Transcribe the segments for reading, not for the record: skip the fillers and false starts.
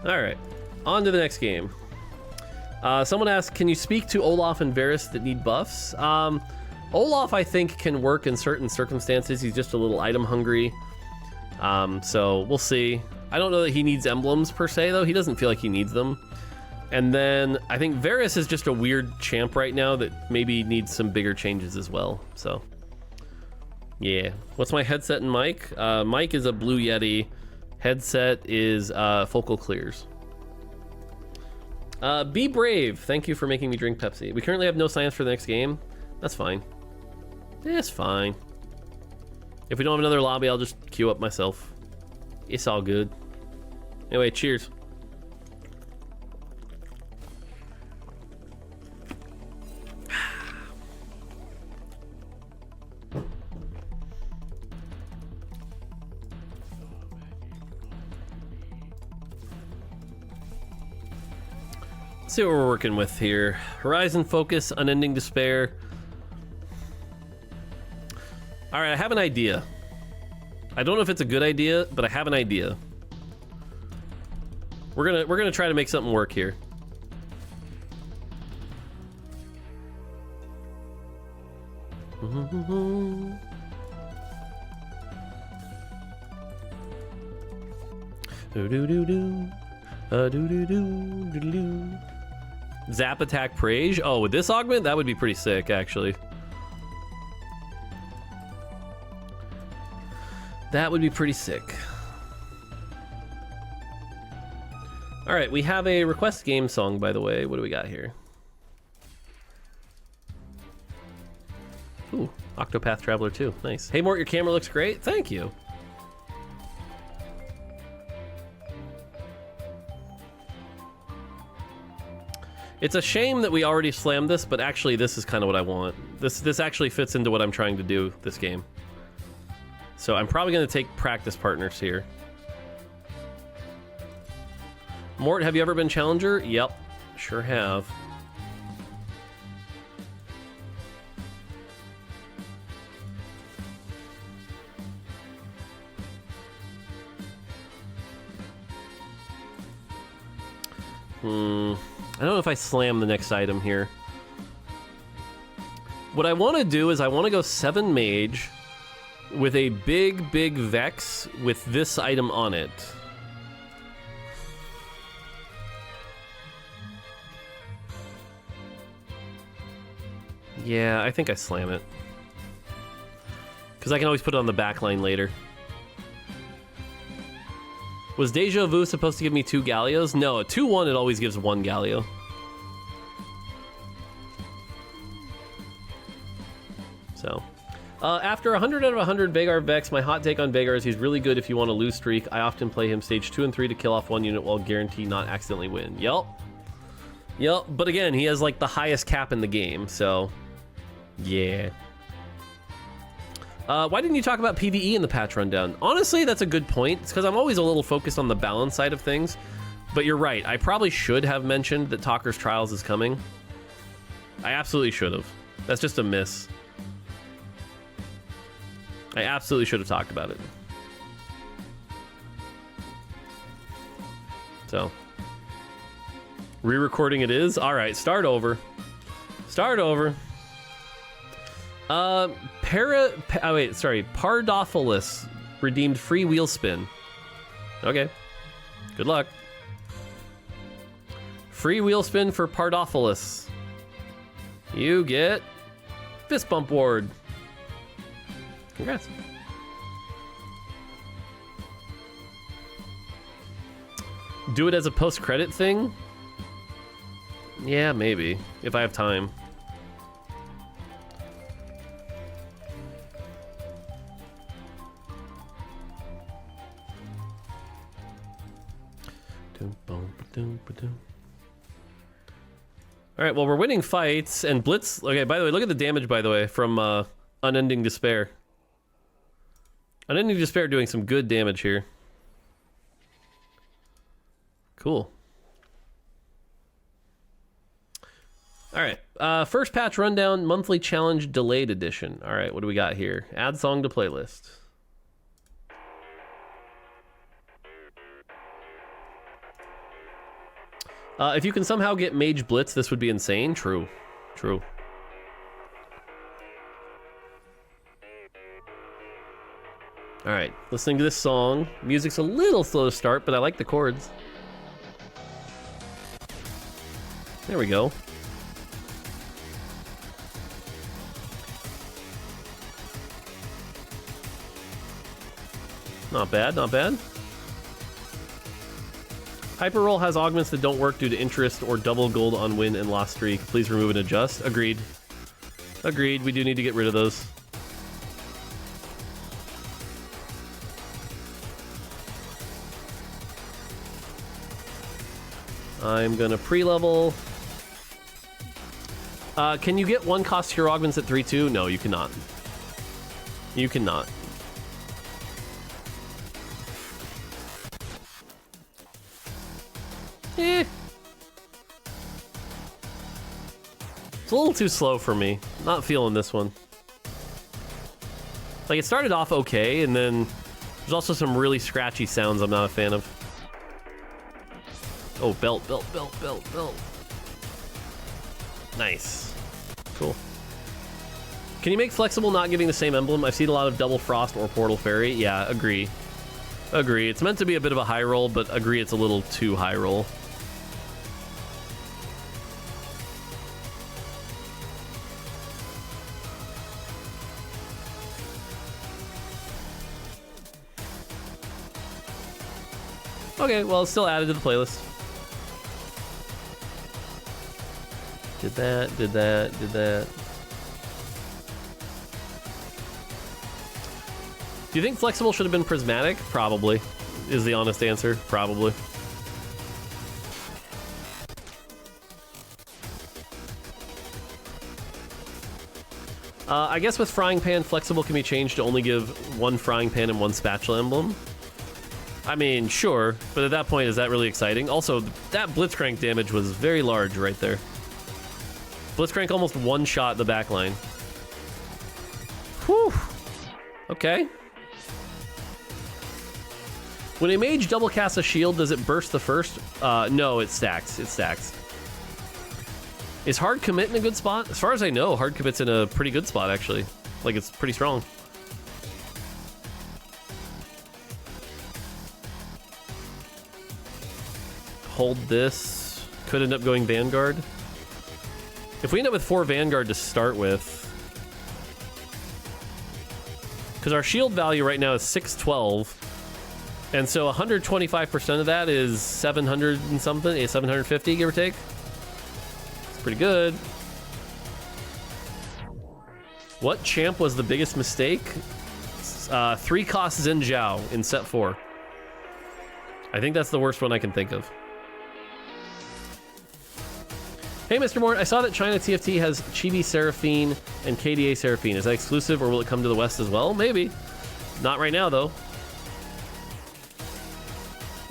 All right, on to the next game. Someone asked, can you speak to Olaf and Varus that need buffs? Olaf, I think, can work in certain circumstances. He's just a little item hungry. So we'll see. I don't know that he needs emblems per se, though. He doesn't feel like he needs them. And then I think Varus is just a weird champ right now that maybe needs some bigger changes as well. So yeah. What's my headset and mic? Mic is a Blue Yeti. Headset is Focal Clears. Be brave. Thank you for making me drink Pepsi. We currently have no science for the next game. That's fine. It's fine. If we don't have another lobby, I'll just queue up myself. It's all good. Anyway, cheers. Let's see what we're working with here. Horizon Focus, Unending Despair. All right, I have an idea. I don't know if it's a good idea, but I have an idea. We're gonna try to make something work here. Zap attack Prage. Oh, with this augment, that would be pretty sick, actually. That would be pretty sick. All right, we have a request game song, by the way. What do we got here? Ooh, Octopath Traveler 2. Nice. Hey, Mort, your camera looks great. Thank you. It's a shame that we already slammed this, but actually this is kind of what I want. This actually fits into what I'm trying to do this game. So I'm probably going to take practice partners here. Mort, have you ever been challenger? Yep, sure have. I don't know if I slam the next item here. What I want to do is I want to go 7 Mage with a big Vex with this item on it. Yeah, I think I slam it. Because I can always put it on the back line later. Was Deja Vu supposed to give me 2 Gallios? No, a 2-1 it always gives 1 Gallio. So, after 100 out of 100 Vhagar Vex, my hot take on Vhagar is he's really good if you want to lose streak. I often play him stage 2 and 3 to kill off 1 unit while guarantee not accidentally win. Yup, but again, he has like the highest cap in the game, so yeah. Why didn't you talk about PvE in the patch rundown? Honestly, that's a good point. It's because I'm always a little focused on the balance side of things. But you're right. I probably should have mentioned that Talker's Trials is coming. I absolutely should have. That's just a miss. I absolutely should have talked about it. So. Re-recording it is? Alright, start over. Start over. Pardophilus redeemed free wheel spin. Okay. Good luck. Free wheel spin for Pardophilus. You get fist bump ward. Congrats. Do it as a post-credit thing? Yeah, maybe. If I have time. Alright, well, we're winning fights, and Blitz... Okay, by the way, look at the damage, by the way, from Unending Despair. Unending Despair doing some good damage here. Cool. Alright, first patch rundown, monthly challenge delayed edition. Alright, what do we got here? Add song to playlist. If you can somehow get Mage Blitz, this would be insane. True. True. Alright, listening to this song. Music's a little slow to start, but I like the chords. There we go. Not bad, not bad. Hyper Roll has augments that don't work due to interest or double gold on win and loss streak. Please remove and adjust. Agreed. Agreed, we do need to get rid of those. I'm gonna pre-level. Can you get one cost to your augments at 3-2? No, you cannot. You cannot. Eh. It's a little too slow for me. Not feeling this one. Like, it started off okay, and then there's also some really scratchy sounds I'm not a fan of. Oh, belt, belt, belt, belt, belt. Nice. Cool. Can you make flexible not giving the same emblem? I've seen a lot of double frost or portal fairy. Yeah, agree. Agree. It's meant to be a bit of a high roll, but agree it's a little too high roll. Okay, well, it's still added to the playlist. Did that, did that, did that. Do you think flexible should have been prismatic? Probably, is the honest answer. Probably. I guess with frying pan, flexible can be changed to only give one frying pan and one spatula emblem. I mean, sure, but at that point, is that really exciting? Also, that Blitzcrank damage was very large right there. Blitzcrank almost one-shot the backline. Whew. Okay. When a mage double casts a shield, does it burst the first? No, it stacks. It stacks. Is hard commit in a good spot? As far as I know, hard commit's in a pretty good spot, actually. Like, it's pretty strong. Hold this. Could end up going Vanguard. If we end up with 4 Vanguard to start with, because our shield value right now is 612, and so 125% of that is 700 and something, 750, give or take. It's pretty good. What champ was the biggest mistake? 3 cost Xin Zhao in set 4. I think that's the worst one I can think of. Hey, Mr. Mort, I saw that China TFT has Chibi Seraphine and KDA Seraphine. Is that exclusive, or will it come to the West as well? Maybe. Not right now, though.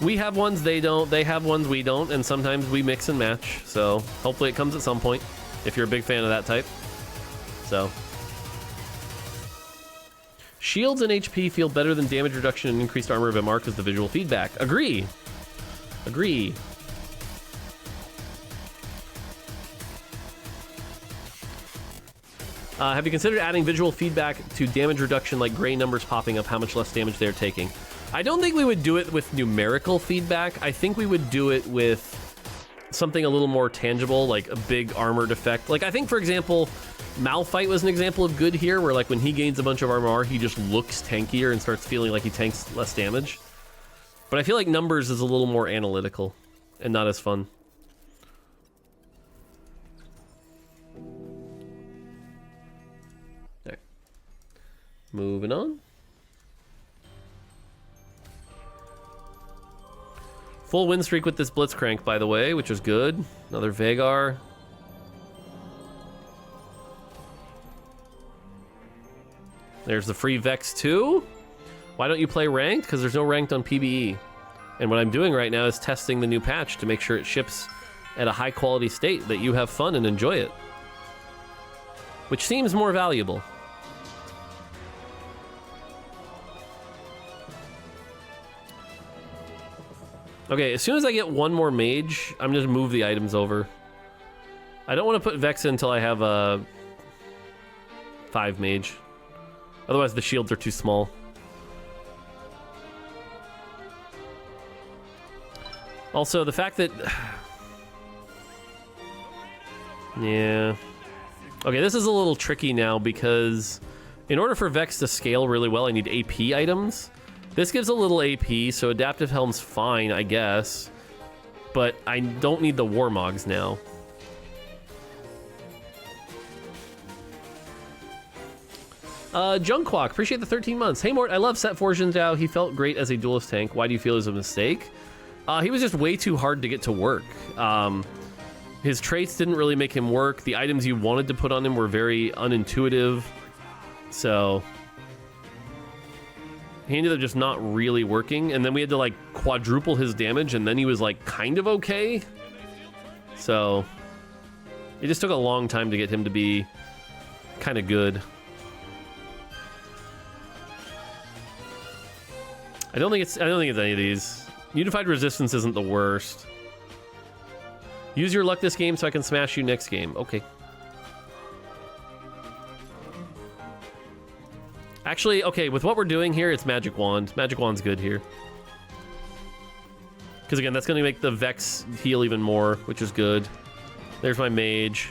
We have ones, they don't. They have ones, we don't. And sometimes we mix and match. So hopefully it comes at some point, if you're a big fan of that type. So. Shields and HP feel better than damage reduction and increased armor of MR because the visual feedback. Agree. Agree. Have you considered adding visual feedback to damage reduction, like gray numbers popping up, how much less damage they're taking? I don't think we would do it with numerical feedback. I think we would do it with something a little more tangible, like a big armored effect. Like, I think, for example, Malphite was an example of good here, where like when he gains a bunch of armor, he just looks tankier and starts feeling like he tanks less damage. But I feel like numbers is a little more analytical and not as fun. Moving on. Full win streak with this Blitzcrank, by the way, which is good. Another Vagar. There's the free Vex 2. Why don't you play ranked? Because there's no ranked on PBE. And what I'm doing right now is testing the new patch to make sure it ships at a high quality state, that you have fun and enjoy it. Which seems more valuable. Okay, as soon as I get one more Mage, I'm just move the items over. I don't want to put Vex in until I have a 5 Mage. Otherwise the shields are too small. Also, the fact that... yeah. Okay, this is a little tricky now because in order for Vex to scale really well, I need AP items. This gives a little AP, so Adaptive Helm's fine, I guess. But I don't need the Warmogs now. Junkwalk, appreciate the 13 months. Hey Mort, I love Set Fortune Dao. He felt great as a duelist tank. Why do you feel it was a mistake? He was just way too hard to get to work. His traits didn't really make him work. The items you wanted to put on him were very unintuitive. So he ended up just not really working. And then we had to like quadruple his damage and then he was like kind of okay. So it just took a long time to get him to be kind of good. I don't think it's any of these. Unified Resistance isn't the worst. Use your luck this game so I can smash you next game. Okay. Actually, okay, with what we're doing here, it's Magic Wand. Magic Wand's good here. Because again, that's going to make the Vex heal even more, which is good. There's my Mage.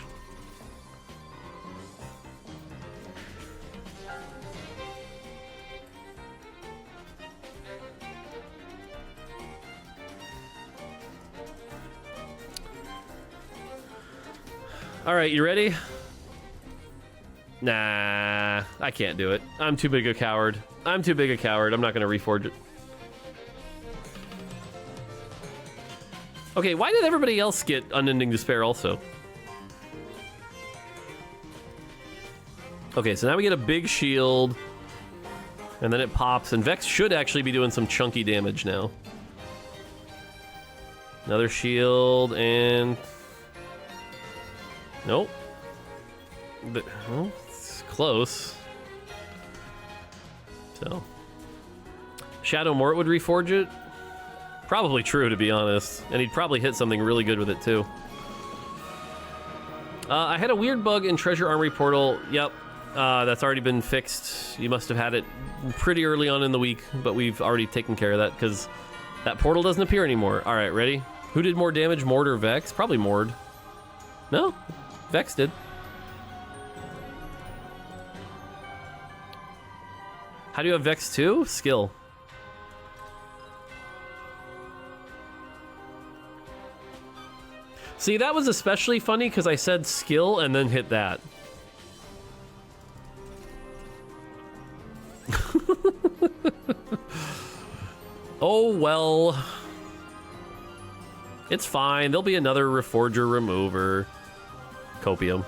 All right, you ready? Nah, I can't do it. I'm too big a coward. I'm too big a coward. I'm not going to reforge it. Okay, why did everybody else get Unending Despair also? Okay, so now we get a big shield. And then it pops, and Vex should actually be doing some chunky damage now. Another shield, and... nope. Well, it's close. So. Shadow Mort would reforge it? Probably true, to be honest. And he'd probably hit something really good with it, too. I had a weird bug in Treasure Armory Portal. Yep. That's already been fixed. You must have had it pretty early on in the week, but we've already taken care of that, because that portal doesn't appear anymore. Alright, ready? Who did more damage, Mord or Vex? Probably Mord. No? Vex did. How do you have Vex 2? Skill. See, that was especially funny because I said skill and then hit that. Oh, well. It's fine. There'll be another Reforger remover. Copium.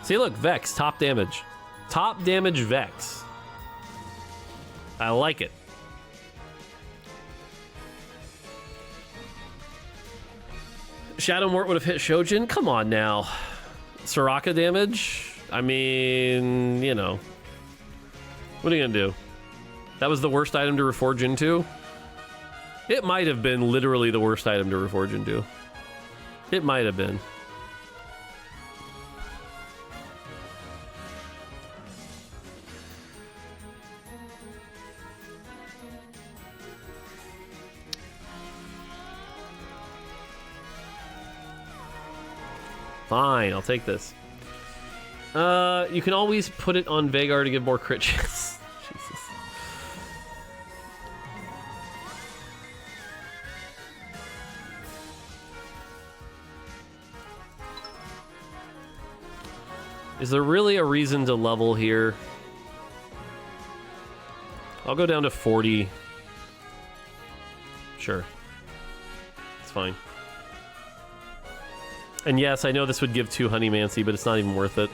See, look, Vex, top damage. Top damage Vex. I like it. Shadow Mort would have hit Shojin? Come on now. Soraka damage? I mean, you know. What are you gonna do? That was the worst item to reforge into? It might have been literally the worst item to reforge into. It might have been. Fine, I'll take this. You can always put it on Vagar to give more crit chance. Jesus. Is there really a reason to level here? I'll go down to 40. Sure. It's fine. And yes, I know this would give 2 Honeymancy, but it's not even worth it.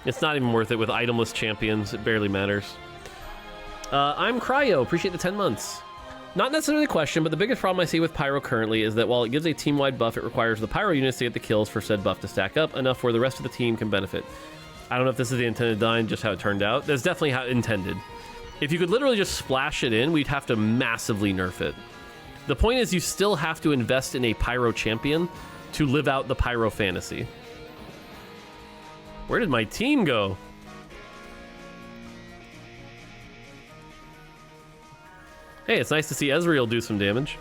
It's not even worth it with itemless champions. It barely matters. I'm Cryo. Appreciate the 10 months. Not necessarily a question, but the biggest problem I see with Pyro currently is that while it gives a team-wide buff, it requires the Pyro units to get the kills for said buff to stack up enough where the rest of the team can benefit. I don't know if this is the intended design, just how it turned out. That's definitely how it intended. If you could literally just splash it in, we'd have to massively nerf it. The point is you still have to invest in a Pyro champion to live out the Pyro fantasy. Where did my team go? Hey, it's nice to see Ezreal do some damage.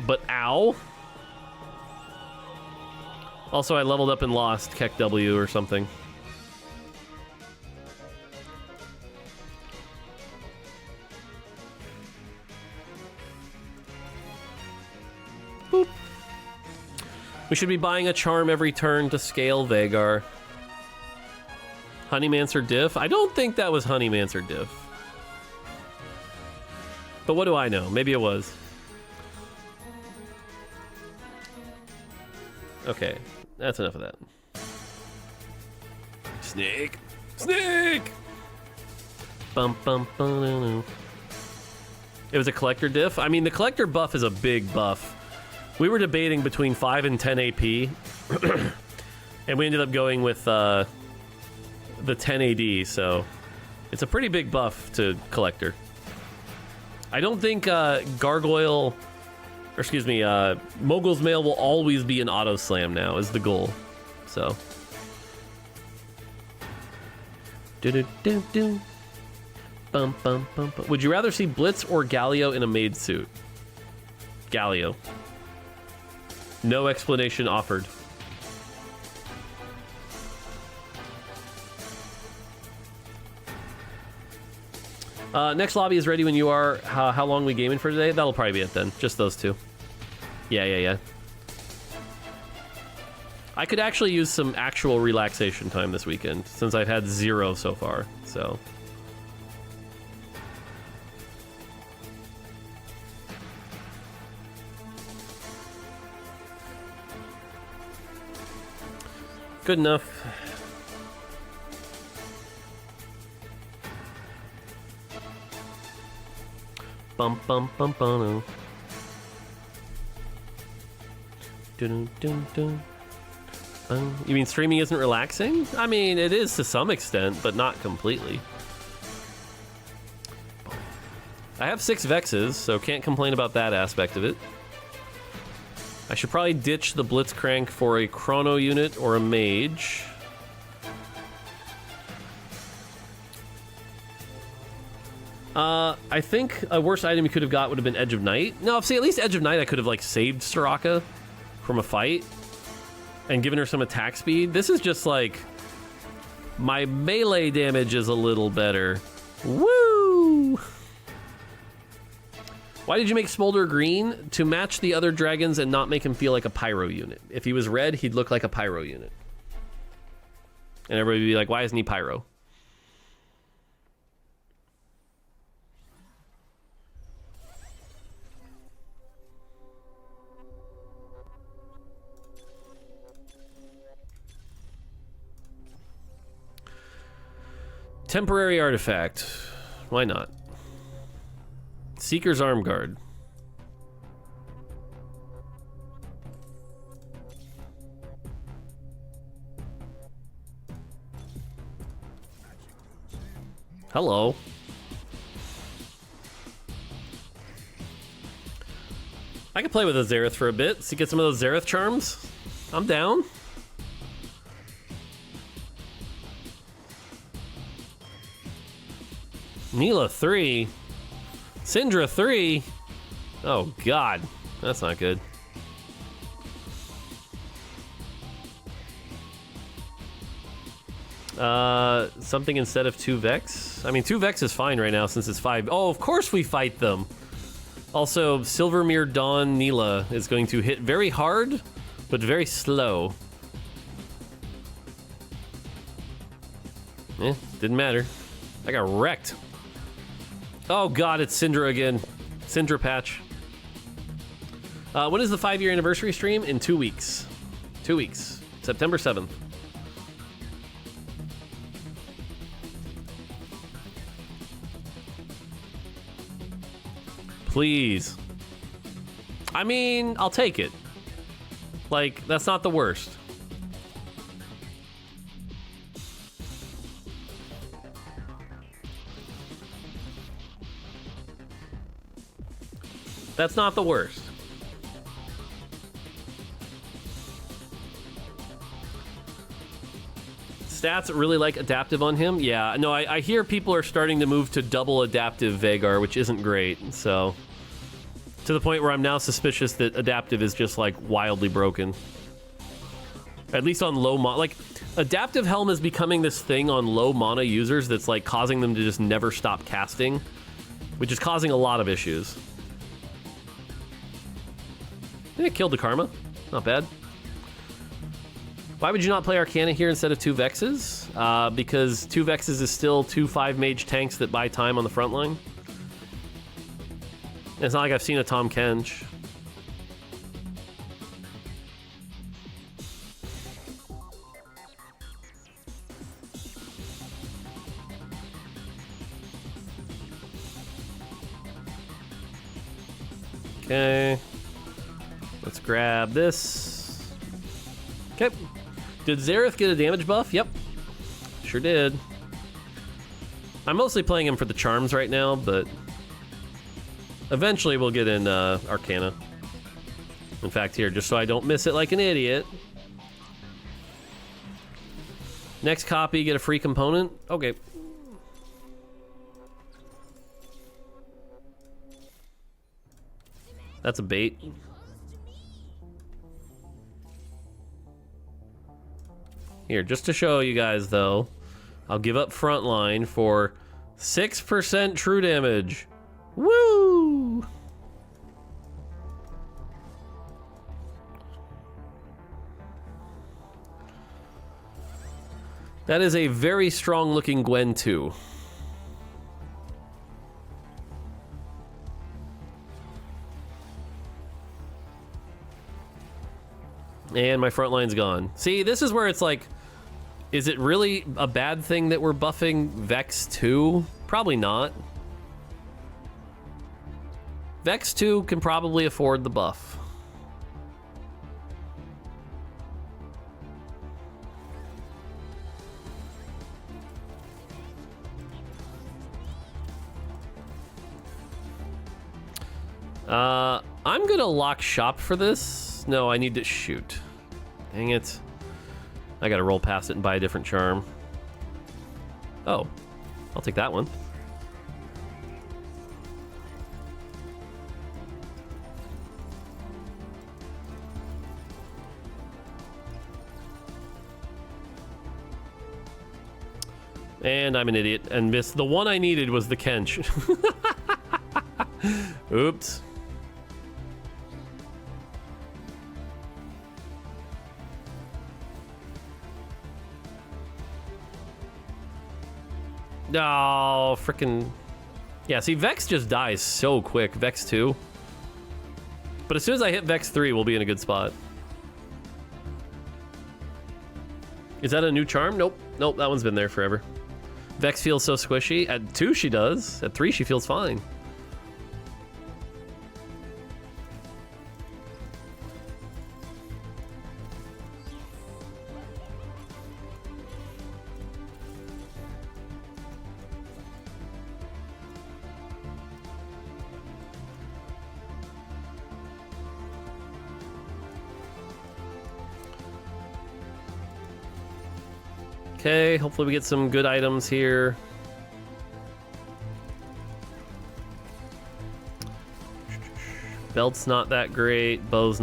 But ow. Also, I leveled up and lost Keck W or something. Boop. We should be buying a charm every turn to scale Veigar. Honeymancer diff? I don't think that was Honeymancer diff. But what do I know? Maybe it was. Okay, that's enough of that. Snake! Snake! Bum bum bum. It was a collector diff? I mean, the collector buff is a big buff. We were debating between 5 and 10 AP. And we ended up going with the 10 AD, so it's a pretty big buff to collector. I don't think Gargoyle, or excuse me, Mogul's Mail will always be an auto slam now, is the goal. So. Do-do-do-do. Bum, bum, bum, bum. Would you rather see Blitz or Galio in a maid suit? Galio. No explanation offered. Next lobby is ready when you are. How long we gaming for today? That'll probably be it then. Just those two. Yeah. I could actually use some actual relaxation time this weekend since I've had 0 so far. So. Good enough. Bum bum bum bum. Dun dun dun. You mean streaming isn't relaxing? I mean, it is to some extent, but not completely. I have 6 Vexes, so can't complain about that aspect of it. I should probably ditch the Blitzcrank for a Chrono unit or a Mage. I think a worse item you could have got would have been Edge of Night. No, see, at least Edge of Night I could have, like, saved Soraka from a fight and given her some attack speed. This is just, like, my melee damage is a little better. Woo! Why did you make Smolder green? To match the other dragons and not make him feel like a Pyro unit. If he was red, he'd look like a Pyro unit. And everybody would be like, why isn't he Pyro? Temporary artifact. Why not? Seeker's Arm Guard. Hello. I could play with a Xerath for a bit. See, get some of those Xerath charms. I'm down. Neela 3. Syndra 3. Oh god, that's not good. Something instead of 2 Vex? I mean, 2 Vex is fine right now since it's 5. Oh, of course we fight them. Also, Silvermere Dawn Neela is going to hit very hard, but very slow. Didn't matter. I got wrecked. Oh god, it's Syndra again. Syndra patch. When is the 5-year anniversary stream? In 2 weeks. 2 weeks. September 7th. Please. I mean, I'll take it. Like, that's not the worst. That's not the worst. Stats really like adaptive on him. Yeah, no, I hear people are starting to move to double adaptive Vagar, which isn't great. So, to the point where I'm now suspicious that adaptive is just like wildly broken. At least on low mana. Like, adaptive Helm is becoming this thing on low mana users that's like causing them to just never stop casting, which is causing a lot of issues. Yeah, killed the Karma. Not bad. Why would you not play Arcana here instead of 2 Vexes? Because 2 Vexes is still 2 5 mage tanks that buy time on the front line. And it's not like I've seen a Tahm Kench. Okay. Let's grab this. Okay. Did Xerath get a damage buff? Yep. Sure did. I'm mostly playing him for the charms right now, but eventually we'll get in Arcana. In fact, here, just so I don't miss it like an idiot. Next copy, get a free component. Okay. That's a bait. Here, just to show you guys, though, I'll give up frontline for 6% true damage. Woo! That is a very strong-looking Gwen, too. And my front line's gone. See, this is where it's like, is it really a bad thing that we're buffing Vex 2? Probably not. Vex 2 can probably afford the buff. I'm gonna lock shop for this. No, I need to shoot. Dang it. I gotta roll past it and buy a different charm. Oh, I'll take that one. And I'm an idiot and missed. The one I needed was the Kench. Oops. No, frickin'. Yeah, see, Vex just dies so quick. Vex 2. But as soon as I hit Vex 3, we'll be in a good spot. Is that a new charm? Nope. Nope, that one's been there forever. Vex feels so squishy. At 2, she does. At 3, she feels fine. Okay, hopefully we get some good items here. Belt's not that great. Bow's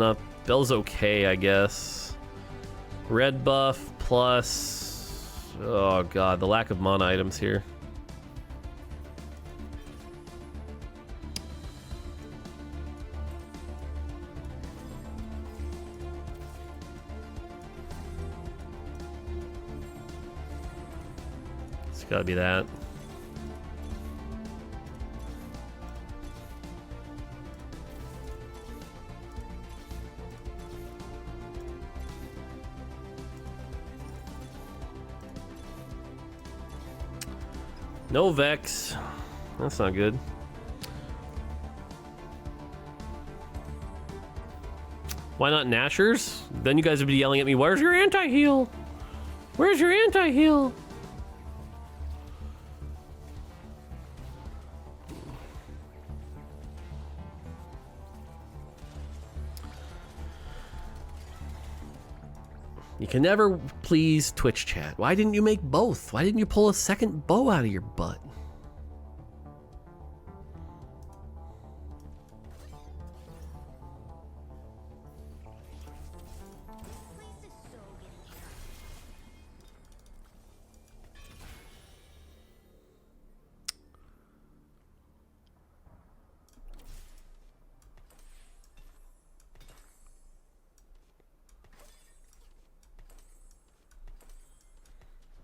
okay, I guess. Red buff plus... Oh god, the lack of mana items here. Gotta be that. No Vex. That's not good. Why not Nashers? Then you guys would be yelling at me, where's your anti-heal? Where's your anti-heal? You can never please Twitch chat. Why didn't you make both? Why didn't you pull a second bow out of your butt?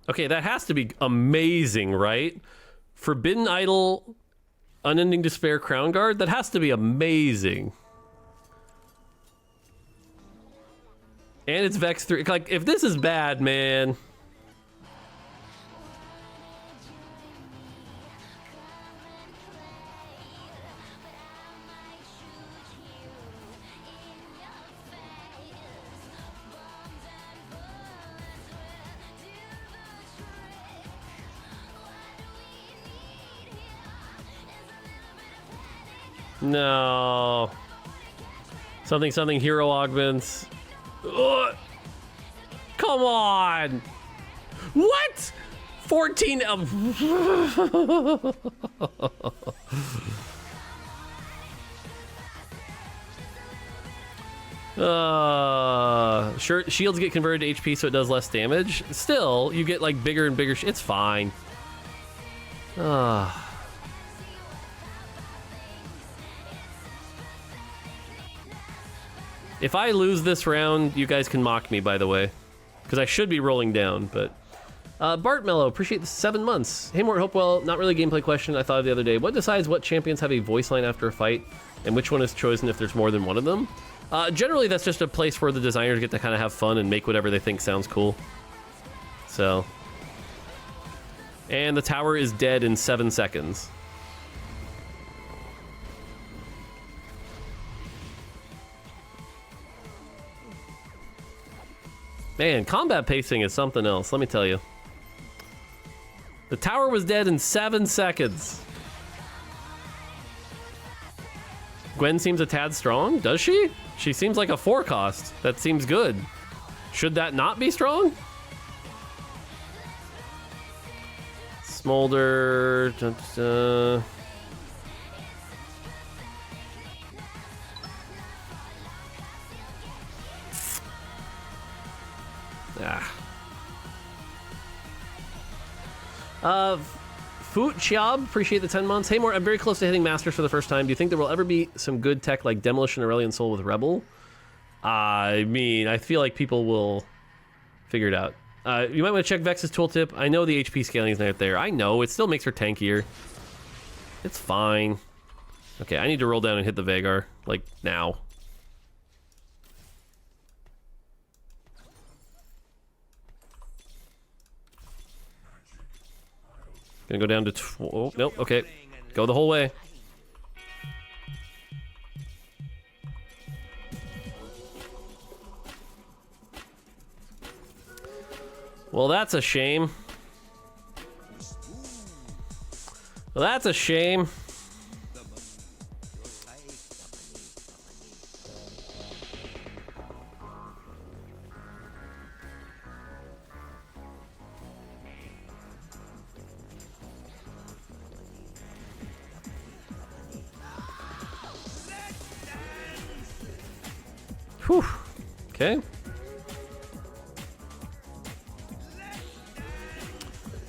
Okay, that has to be amazing, right? Forbidden Idol, Unending Despair, Crown Guard. That has to be amazing. And it's Vex 3. Like, if this is bad, man. No. Something hero augments. Ugh. Come on. What? 14 sure, shields get converted to HP so it does less damage. Still, you get like bigger and bigger. It's fine. If I lose this round, you guys can mock me, by the way. Because I should be rolling down, but... Bart Mello, appreciate the 7 months. Hey, Mort Hopewell, not really a gameplay question. I thought of the other day. What decides what champions have a voice line after a fight, and which one is chosen if there's more than one of them? Generally, that's just a place where the designers get to kind of have fun and make whatever they think sounds cool. So... And the tower is dead in 7 seconds. Man, combat pacing is something else, let me tell you. The tower was dead in 7 seconds. Gwen seems a tad strong, does she? She seems like a 4 cost. That seems good. Should that not be strong? Smolder... Foot Chiab, appreciate the 10 months. Hey, More, I'm very close to hitting Masters for the first time. Do you think there will ever be some good tech like Demolition Aurelion Soul with Rebel? I mean, I feel like people will figure it out. You might want to check Vex's tooltip. I know the HP scaling is not there. I know, it still makes her tankier. It's fine. Okay, I need to roll down and hit the Vagar, like, now. Gonna go down to oh, nope, okay. Go the whole way. Well, that's a shame. Well, that's a shame. Whew. Okay.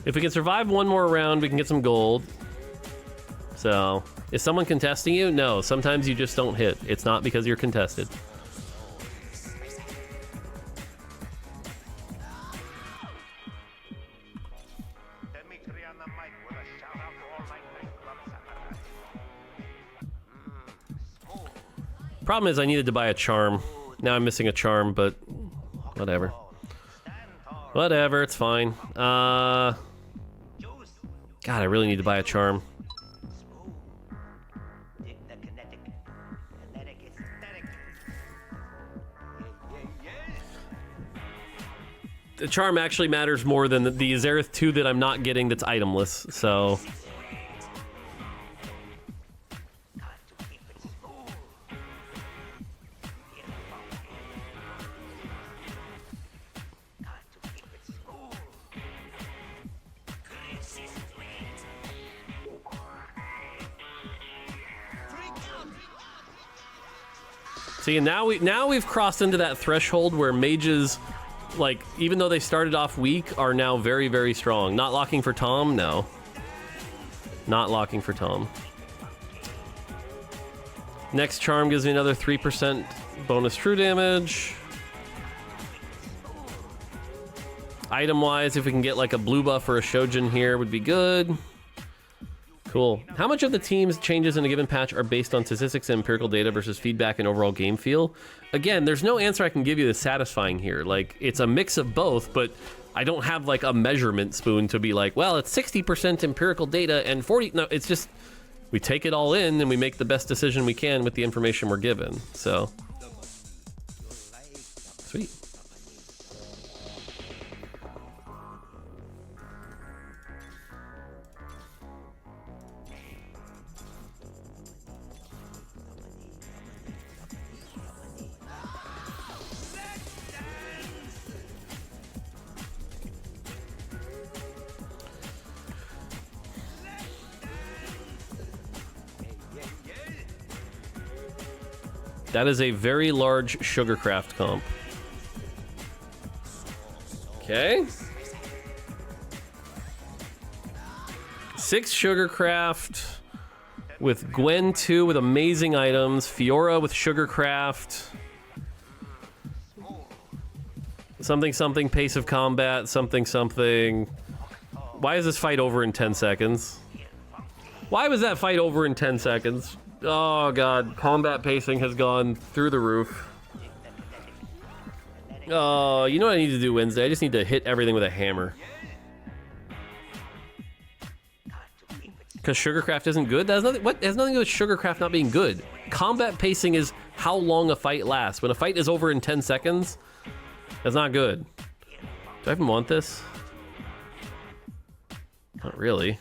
If we can survive one more round, we can get some gold. So, is someone contesting you? No, sometimes you just don't hit. It's not because you're contested. Problem is I needed to buy a charm. Now I'm missing a charm, but whatever. Whatever, it's fine. God, I really need to buy a charm. the charm actually matters more than the Azereth 2 that I'm not getting that's itemless, so... See, and now we've crossed into that threshold where mages, like, even though they started off weak, are now very, very strong. Not locking for Tom? No. Not locking for Tom. Next charm gives me another 3% bonus true damage. Item-wise, if we can get, like, a blue buff or a Shojin here would be good. Cool. How much of the team's changes in a given patch are based on statistics and empirical data versus feedback and overall game feel? Again, there's no answer I can give you that's satisfying here. Like, it's a mix of both, but I don't have, like, a measurement spoon to be like, well, it's 60% empirical data and 40... No, it's just, we take it all in and we make the best decision we can with the information we're given. So, sweet. That is a very large Sugarcraft comp. Okay. 6 Sugarcraft with Gwen 2 with amazing items. Fiora with Sugarcraft. Something something pace of combat. Something something. Why is this fight over in 10 seconds? Why was that fight over in 10 seconds? Oh god, combat pacing has gone through the roof. Oh, you know what I need to do Wednesday? I just need to hit everything with a hammer. Because Sugarcraft isn't good? That has nothing, what? It has nothing to do with Sugarcraft not being good. Combat pacing is how long a fight lasts. When a fight is over in 10 seconds, that's not good. Do I even want this? Not really.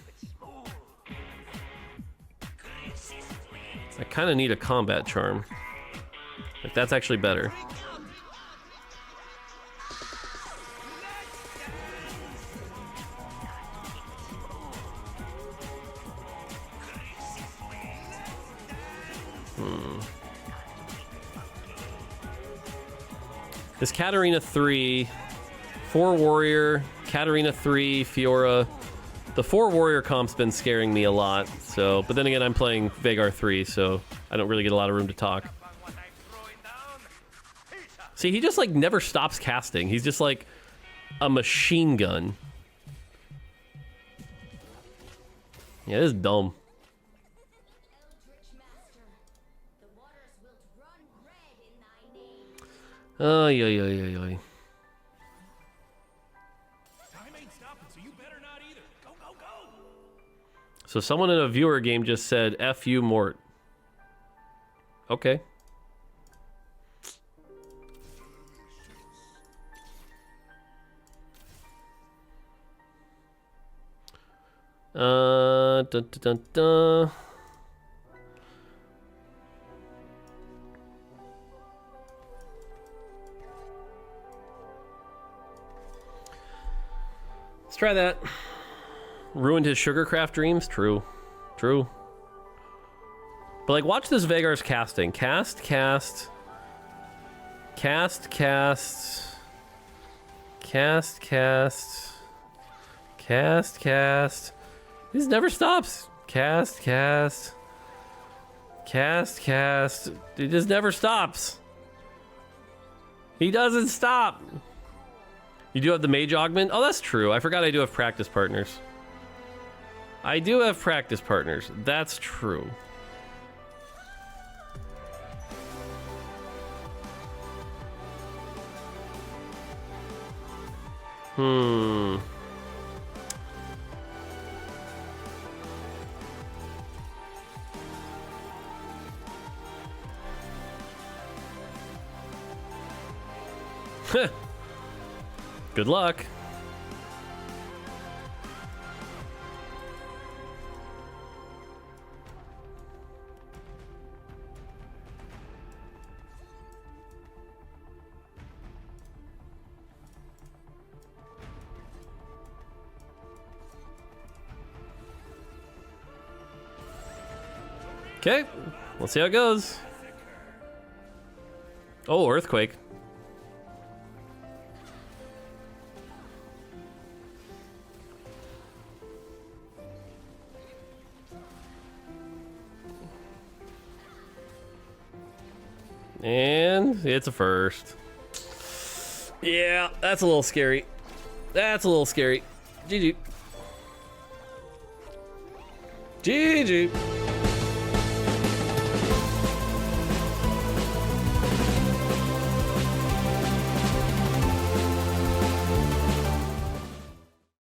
I kind of need a combat charm. Like, that's actually better. This Katarina 3, 4 warrior, Katarina 3, Fiora. The 4 warrior comp's been scaring me a lot, so, but then again, I'm playing Veigar 3, so I don't really get a lot of room to talk. See, he just, like, never stops casting. He's just, like, a machine gun. Yeah, this is dumb. Oh, yeah. So someone in a viewer game just said, F you, Mort. Okay. Dun, dun, dun, dun. Let's try that. Ruined his Sugarcraft dreams? True. True. But, like, watch this Veigar's casting. Cast. This never stops. Cast. It just never stops. He doesn't stop. You do have the Mage Augment? Oh, that's true. I forgot I do have practice partners. I do have practice partners. That's true. Good luck. Okay, let's see how it goes. Oh, earthquake. And it's a first. Yeah, that's a little scary. That's a little scary. GG. GG.